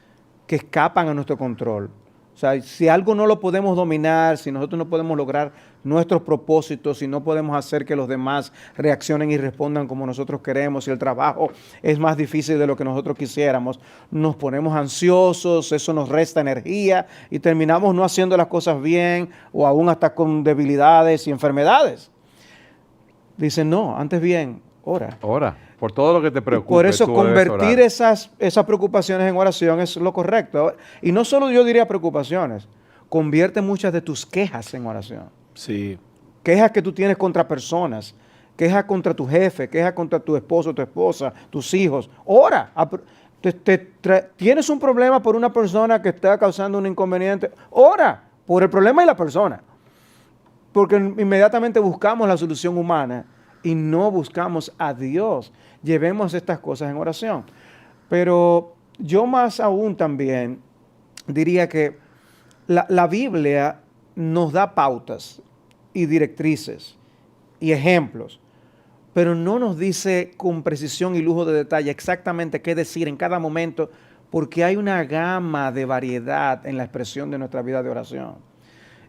que escapan a nuestro control. O sea, si algo no lo podemos dominar, si nosotros no podemos lograr nuestros propósitos, si no podemos hacer que los demás reaccionen y respondan como nosotros queremos, si el trabajo es más difícil de lo que nosotros quisiéramos, nos ponemos ansiosos, eso nos resta energía y terminamos no haciendo las cosas bien o aún hasta con debilidades y enfermedades. Dicen, no, antes bien, ora. Ora, por todo lo que te preocupa. Por eso convertir esas preocupaciones en oración es lo correcto. Y no solo yo diría preocupaciones, convierte muchas de tus quejas en oración. Sí. Quejas que tú tienes contra personas, quejas contra tu jefe, quejas contra tu esposo, tu esposa, tus hijos. Ora. Tienes un problema por una persona que está causando un inconveniente. Ora por el problema y la persona. Porque inmediatamente buscamos la solución humana y no buscamos a Dios. Llevemos estas cosas en oración. Pero yo más aún también diría que la Biblia nos da pautas y directrices y ejemplos, pero no nos dice con precisión y lujo de detalle exactamente qué decir en cada momento, porque hay una gama de variedad en la expresión de nuestra vida de oración.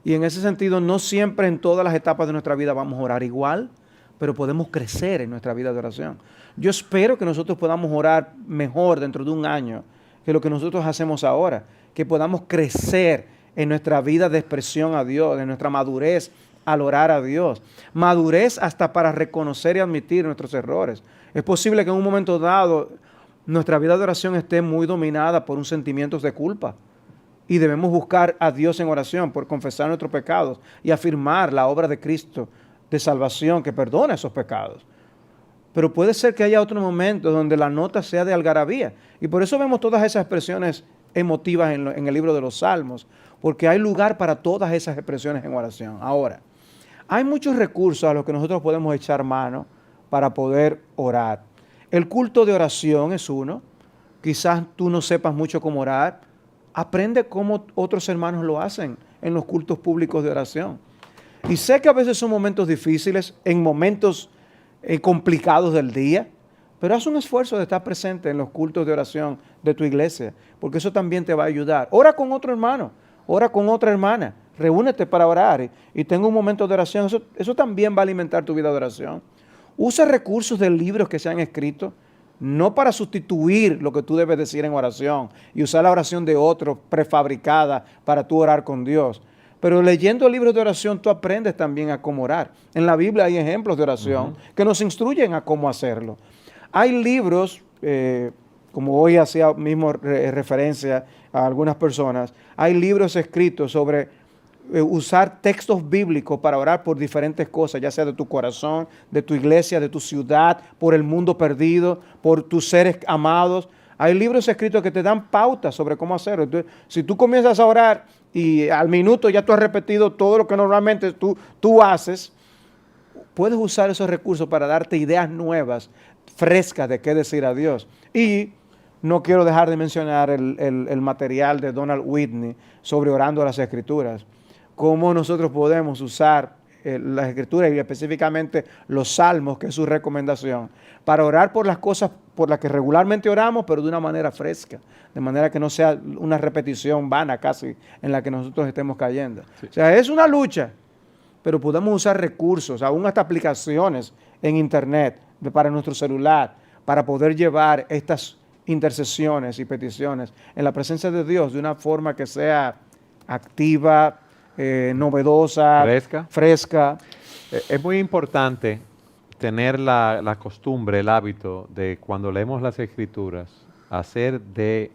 Y en ese sentido, no siempre en todas las etapas de nuestra vida vamos a orar igual, pero podemos crecer en nuestra vida de oración. Yo espero que nosotros podamos orar mejor dentro de un año que lo que nosotros hacemos ahora, que podamos crecer en nuestra vida de expresión a Dios, en nuestra madurez al orar a Dios. Madurez hasta para reconocer y admitir nuestros errores. Es posible que en un momento dado nuestra vida de oración esté muy dominada por un sentimiento de culpa. Y debemos buscar a Dios en oración por confesar nuestros pecados y afirmar la obra de Cristo de salvación que perdona esos pecados. Pero puede ser que haya otro momento donde la nota sea de algarabía. Y por eso vemos todas esas expresiones emotivas en el libro de los Salmos, porque hay lugar para todas esas expresiones en oración. Ahora, hay muchos recursos a los que nosotros podemos echar mano para poder orar. El culto de oración es uno. Quizás tú no sepas mucho cómo orar. Aprende cómo otros hermanos lo hacen en los cultos públicos de oración. Y sé que a veces son momentos difíciles, en momentos complicados del día, pero haz un esfuerzo de estar presente en los cultos de oración de tu iglesia, porque eso también te va a ayudar. Ora con otro hermano, ora con otra hermana, reúnete para orar y tenga un momento de oración. Eso también va a alimentar tu vida de oración. Usa recursos de libros que se han escrito, no para sustituir lo que tú debes decir en oración y usar la oración de otro prefabricada para tú orar con Dios. Pero leyendo libros de oración tú aprendes también a cómo orar. En la Biblia hay ejemplos de oración que nos instruyen a cómo hacerlo. Hay libros, como hoy hacía mismo referencia a algunas personas, hay libros escritos sobre usar textos bíblicos para orar por diferentes cosas, ya sea de tu corazón, de tu iglesia, de tu ciudad, por el mundo perdido, por tus seres amados. Hay libros escritos que te dan pautas sobre cómo hacerlo. Entonces, si tú comienzas a orar y al minuto ya tú has repetido todo lo que normalmente tú haces, puedes usar esos recursos para darte ideas nuevas, frescas de qué decir a Dios. Y no quiero dejar de mencionar el material de Donald Whitney sobre orando a las Escrituras. Cómo nosotros podemos usar las Escrituras y específicamente los Salmos, que es su recomendación, para orar por las cosas por las que regularmente oramos, pero de una manera fresca, de manera que no sea una repetición vana casi en la que nosotros estemos cayendo. Sí. O sea, es una lucha, pero podemos usar recursos, aún hasta aplicaciones en internet para nuestro celular, para poder llevar estas intercesiones y peticiones en la presencia de Dios de una forma que sea activa, novedosa, fresca. Es muy importante tener la costumbre, el hábito de cuando leemos las Escrituras, hacer de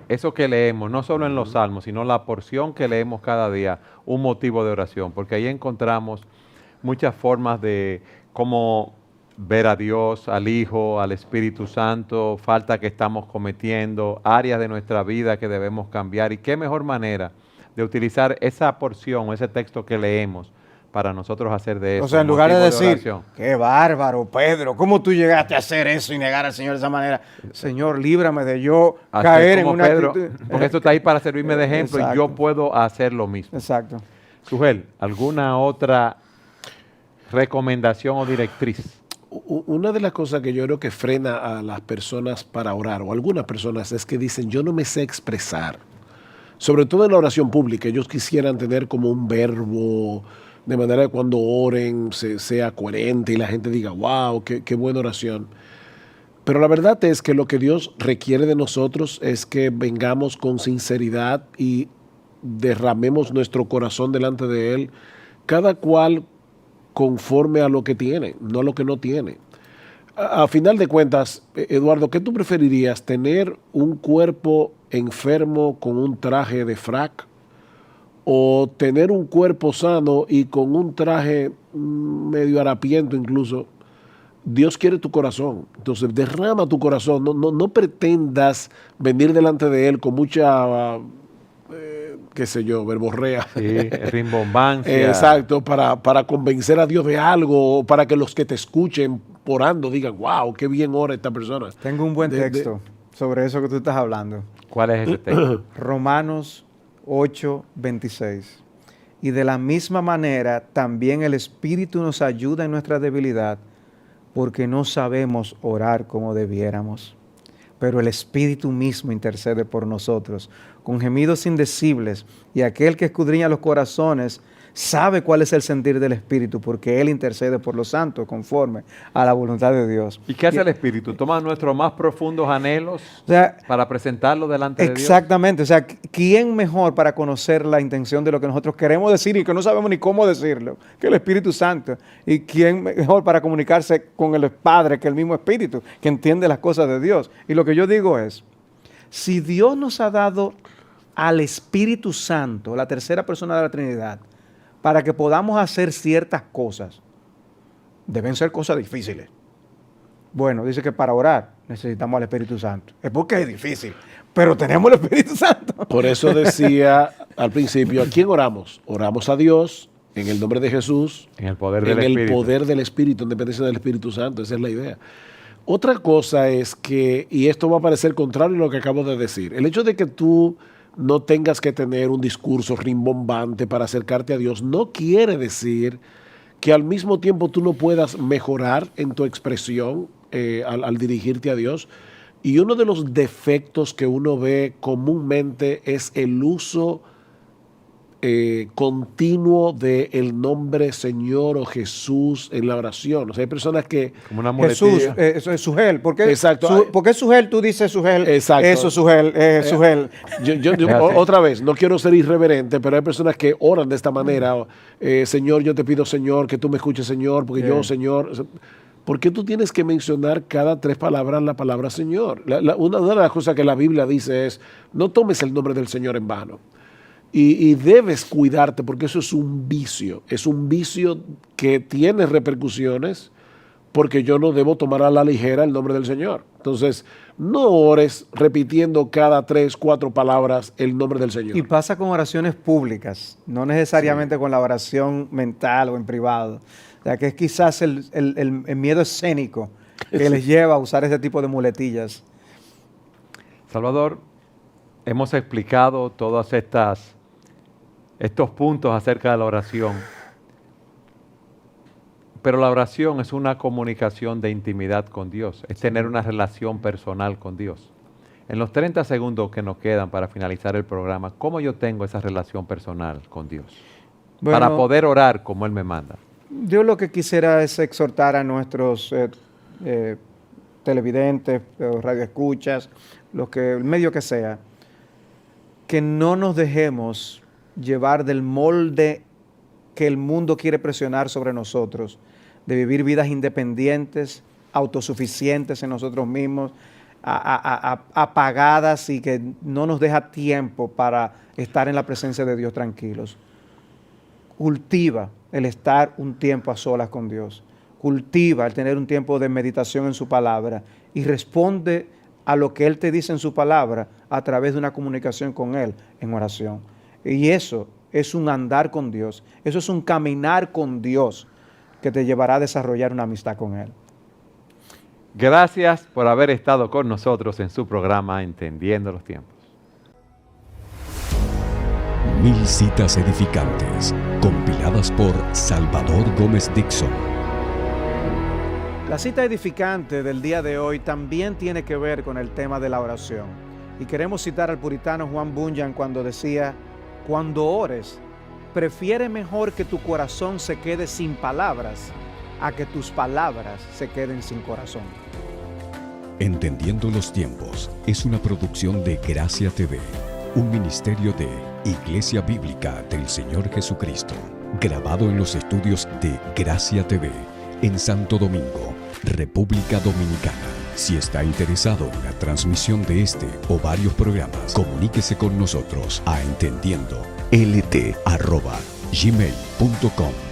eso que leemos, no solo en los salmos, sino la porción que leemos cada día, un motivo de oración, porque ahí encontramos muchas formas de cómo ver a Dios, al Hijo, al Espíritu Santo, falta que estamos cometiendo, áreas de nuestra vida que debemos cambiar. Y qué mejor manera de utilizar esa porción, ese texto que leemos, para nosotros hacer de eso. O sea, en lugar de motivo decir, oración. qué bárbaro, Pedro, ¿cómo tú llegaste a hacer eso y negar al Señor de esa manera? Señor, líbrame de yo Hacer caer en como una Pedro, actitud. porque esto está ahí para servirme de ejemplo y yo Exacto. puedo hacer lo mismo. Exacto. Sujel, ¿alguna otra recomendación o directriz? Una de las cosas que yo creo que frena a las personas para orar, o algunas personas, es que dicen, yo no me sé expresar. Sobre todo en la oración pública, ellos quisieran tener como un verbo, de manera que cuando oren sea coherente y la gente diga, wow, qué buena oración. Pero la verdad es que lo que Dios requiere de nosotros es que vengamos con sinceridad y derramemos nuestro corazón delante de Él, cada cual conforme a lo que tiene, no a lo que no tiene. A final de cuentas, Eduardo, ¿qué tú preferirías? ¿Tener un cuerpo enfermo con un traje de frac? ¿O tener un cuerpo sano y con un traje medio harapiento incluso? Dios quiere tu corazón. Entonces, derrama tu corazón. No pretendas venir delante de Él con mucha, qué sé yo, verborrea. Sí, rimbombancia. Exacto, para convencer a Dios de algo, o para que los que te escuchen orando digan, wow, qué bien ora esta persona. Tengo un buen texto sobre eso que tú estás hablando. ¿Cuál es ese texto? Romanos 8:26. Y de la misma manera también el Espíritu nos ayuda en nuestra debilidad, porque no sabemos orar como debiéramos. Pero el Espíritu mismo intercede por nosotros con gemidos indecibles, y aquel que escudriña los corazones sabe cuál es el sentir del Espíritu, porque Él intercede por los santos conforme a la voluntad de Dios. ¿Y qué hace el Espíritu? Toma nuestros más profundos anhelos O sea, para presentarlo delante de Dios. exactamente, o sea, ¿quién mejor para conocer la intención de lo que nosotros queremos decir y que no sabemos ni cómo decirlo que el Espíritu Santo? ¿Y quién mejor para comunicarse con el Padre que el mismo Espíritu, que entiende las cosas de Dios? Y lo que yo digo es, si Dios nos ha dado al Espíritu Santo, la tercera persona de la Trinidad, para que podamos hacer ciertas cosas, deben ser cosas difíciles. Bueno, dice que para orar necesitamos al Espíritu Santo. Es porque es difícil, pero tenemos el Espíritu Santo. Por eso decía al principio, ¿a quién oramos? Oramos a Dios en el nombre de Jesús, En el poder del en el Espíritu. poder del Espíritu, en dependencia del Espíritu Santo. Esa es la idea. Otra cosa es que, y esto va a parecer contrario a lo que acabo de decir, el hecho de que tú no tengas que tener un discurso rimbombante para acercarte a Dios no quiere decir que al mismo tiempo tú no puedas mejorar en tu expresión al dirigirte a Dios. Y uno de los defectos que uno ve comúnmente es el uso continuo del nombre Señor o Jesús en la oración. O sea, hay personas que... Como una Jesús, muletilla. eso es Sujel. ¿Por qué, Exacto. ¿por qué Sujel tú dices Sujel? Exacto. Eso, Sujel, Sujel. Otra vez, no quiero ser irreverente, pero hay personas que oran de esta manera. Señor, yo te pido, Señor, que tú me escuches, Señor, porque yo, Señor... ¿Por qué tú tienes que mencionar cada 3 palabras la palabra Señor? Una de las cosas que la Biblia dice es, no tomes el nombre del Señor en vano. Y debes cuidarte porque eso es un vicio que tiene repercusiones, porque yo no debo tomar a la ligera el nombre del Señor. Entonces, no ores repitiendo cada 3, 4 palabras el nombre del Señor. Y pasa con oraciones públicas, no necesariamente con la oración mental o en privado. O sea, que es quizás el miedo escénico que les lleva a usar ese tipo de muletillas. Salvador, hemos explicado todos estos puntos acerca de la oración, pero la oración es una comunicación de intimidad con Dios, es tener una relación personal con Dios. En los 30 segundos que nos quedan para finalizar el programa, ¿cómo yo tengo esa relación personal con Dios? Bueno, para poder orar como Él me manda. Yo lo que quisiera es exhortar a nuestros televidentes, radioescuchas, el medio que sea, que no nos dejemos llevar del molde que el mundo quiere presionar sobre nosotros, de vivir vidas independientes, autosuficientes en nosotros mismos, apagadas y que no nos deja tiempo para estar en la presencia de Dios tranquilos. Cultiva el estar un tiempo a solas con Dios. Cultiva el tener un tiempo de meditación en su palabra y responde a lo que Él te dice en su palabra a través de una comunicación con Él en oración. Y eso es un andar con Dios, eso es un caminar con Dios que te llevará a desarrollar una amistad con Él. Gracias por haber estado con nosotros en su programa Entendiendo los Tiempos. 1000 citas edificantes, compiladas por Salvador Gómez Dixon. La cita edificante del día de hoy también tiene que ver con el tema de la oración. Y queremos citar al puritano Juan Bunyan cuando decía: cuando ores, prefiere mejor que tu corazón se quede sin palabras a que tus palabras se queden sin corazón. Entendiendo los Tiempos es una producción de Gracia TV, un ministerio de Iglesia Bíblica del Señor Jesucristo, grabado en los estudios de Gracia TV en Santo Domingo, República Dominicana. Si está interesado en la transmisión de este o varios programas, comuníquese con nosotros a entendiendolT@gmail.com.